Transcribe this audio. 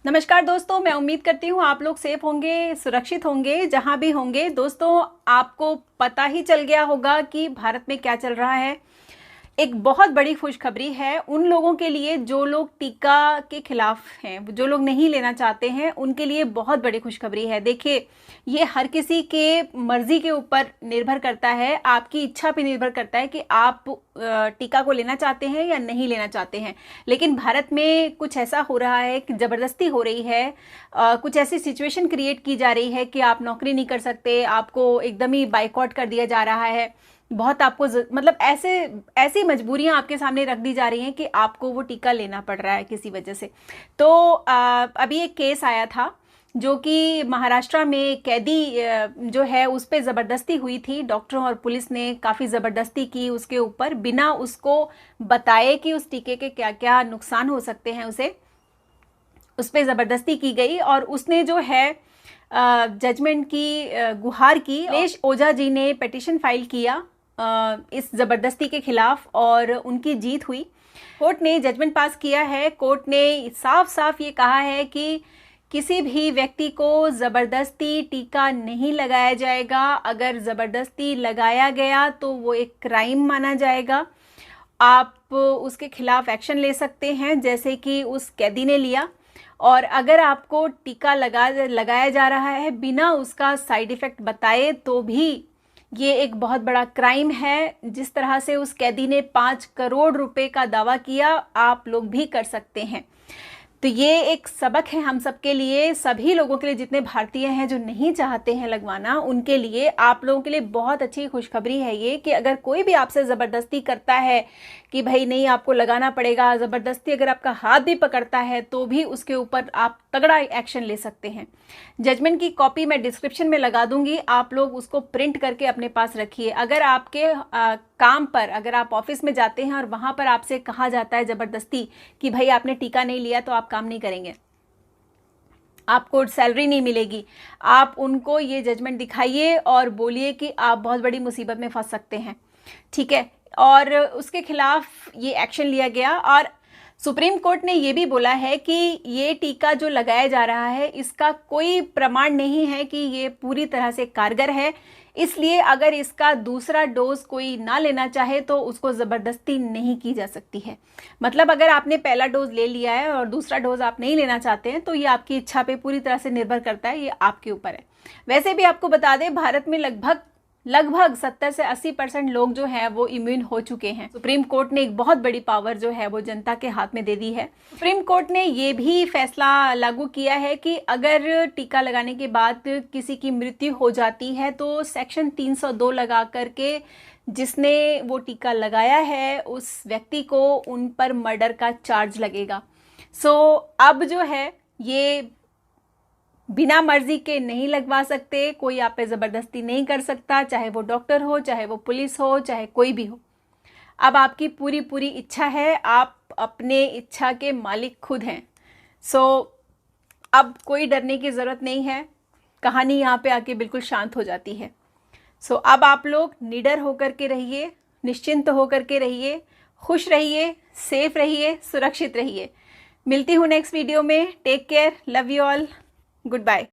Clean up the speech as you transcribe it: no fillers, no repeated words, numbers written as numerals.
नमस्कार दोस्तों, मैं उम्मीद करती हूँ आप लोग सेफ होंगे, सुरक्षित होंगे, जहाँ भी होंगे। दोस्तों, आपको पता ही चल गया होगा कि भारत में क्या चल रहा है। एक बहुत बड़ी खुशखबरी है उन लोगों के लिए जो लोग टीका के खिलाफ हैं, जो लोग नहीं लेना चाहते हैं, उनके लिए बहुत बड़ी खुशखबरी है। देखिए, ये हर किसी के मर्जी के ऊपर निर्भर करता है, आपकी इच्छा पे निर्भर करता है कि आप टीका को लेना चाहते हैं या नहीं लेना चाहते हैं। लेकिन भारत में कुछ ऐसा हो रहा है कि ज़बरदस्ती हो रही है, कुछ ऐसी सिचुएशन क्रिएट की जा रही है कि आप नौकरी नहीं कर सकते, आपको एकदम ही बाइकआउट कर दिया जा रहा है। बहुत आपको मतलब ऐसी मजबूरियां आपके सामने रख दी जा रही हैं कि आपको वो टीका लेना पड़ रहा है किसी वजह से। तो अभी एक केस आया था जो कि महाराष्ट्र में कैदी जो है उस पर ज़बरदस्ती हुई थी। डॉक्टरों और पुलिस ने काफ़ी ज़बरदस्ती की उसके ऊपर, बिना उसको बताए कि उस टीके के क्या क्या नुकसान हो सकते हैं, उस पर ज़बरदस्ती की गई। और उसने जो है जजमेंट की गुहार की। नरेश ओझा जी ने पिटीशन फाइल किया इस ज़बरदस्ती के खिलाफ और उनकी जीत हुई। कोर्ट ने जजमेंट पास किया है। कोर्ट ने साफ साफ ये कहा है कि किसी भी व्यक्ति को ज़बरदस्ती टीका नहीं लगाया जाएगा। अगर ज़बरदस्ती लगाया गया तो वो एक क्राइम माना जाएगा। आप उसके खिलाफ एक्शन ले सकते हैं, जैसे कि उस कैदी ने लिया। और अगर आपको टीका लगाया जा रहा है बिना उसका साइड इफ़ेक्ट बताए तो भी ये एक बहुत बड़ा क्राइम है। जिस तरह से उस कैदी ने 5 करोड़ रुपए का दावा किया, आप लोग भी कर सकते हैं। तो ये एक सबक है हम सबके लिए, सभी लोगों के लिए, जितने भारतीय हैं जो नहीं चाहते हैं लगवाना, उनके लिए, आप लोगों के लिए बहुत अच्छी खुशखबरी है ये कि अगर कोई भी आपसे ज़बरदस्ती करता है कि भाई नहीं आपको लगाना पड़ेगा, ज़बरदस्ती अगर आपका हाथ भी पकड़ता है तो भी उसके ऊपर आप तगड़ा एक्शन ले सकते हैं। जजमेंट की कॉपी मैं डिस्क्रिप्शन में लगा दूंगी, आप लोग उसको प्रिंट करके अपने पास रखिए। अगर आपके काम पर, अगर आप ऑफिस में जाते हैं और वहाँ पर आपसे कहा जाता है ज़बरदस्ती कि भाई आपने टीका नहीं लिया तो आप काम नहीं करेंगे, आपको सैलरी नहीं मिलेगी, आप उनको ये जजमेंट दिखाइए और बोलिए कि आप बहुत बड़ी मुसीबत में फंस सकते हैं, ठीक है। और उसके खिलाफ ये एक्शन लिया गया। और सुप्रीम कोर्ट ने ये भी बोला है कि ये टीका जो लगाया जा रहा है इसका कोई प्रमाण नहीं है कि ये पूरी तरह से कारगर है। इसलिए अगर इसका दूसरा डोज कोई ना लेना चाहे तो उसको ज़बरदस्ती नहीं की जा सकती है। मतलब अगर आपने पहला डोज ले लिया है और दूसरा डोज आप नहीं लेना चाहते हैं तो ये आपकी इच्छा पे पूरी तरह से निर्भर करता है, ये आपके ऊपर है। वैसे भी आपको बता दें, भारत में लगभग 70 से 80% लोग जो हैं वो इम्यून हो चुके हैं। सुप्रीम कोर्ट ने एक बहुत बड़ी पावर जो है वो जनता के हाथ में दे दी है। सुप्रीम कोर्ट ने ये भी फैसला लागू किया है कि अगर टीका लगाने के बाद किसी की मृत्यु हो जाती है तो सेक्शन 302 लगा करके जिसने वो टीका लगाया है उस व्यक्ति को उन पर मर्डर का चार्ज लगेगा। सो अब जो है ये बिना मर्जी के नहीं लगवा सकते, कोई आप पे ज़बरदस्ती नहीं कर सकता, चाहे वो डॉक्टर हो, चाहे वो पुलिस हो, चाहे कोई भी हो। अब आपकी पूरी पूरी इच्छा है, आप अपने इच्छा के मालिक खुद हैं। सो अब कोई डरने की ज़रूरत नहीं है। कहानी यहाँ पे आके बिल्कुल शांत हो जाती है। सो अब आप लोग निडर होकर के रहिए, निश्चिंत होकर के रहिए, खुश रहिए, सेफ रहिए, सुरक्षित रहिए। मिलती हूँ नेक्स्ट वीडियो में। Take care, love you all, good bye.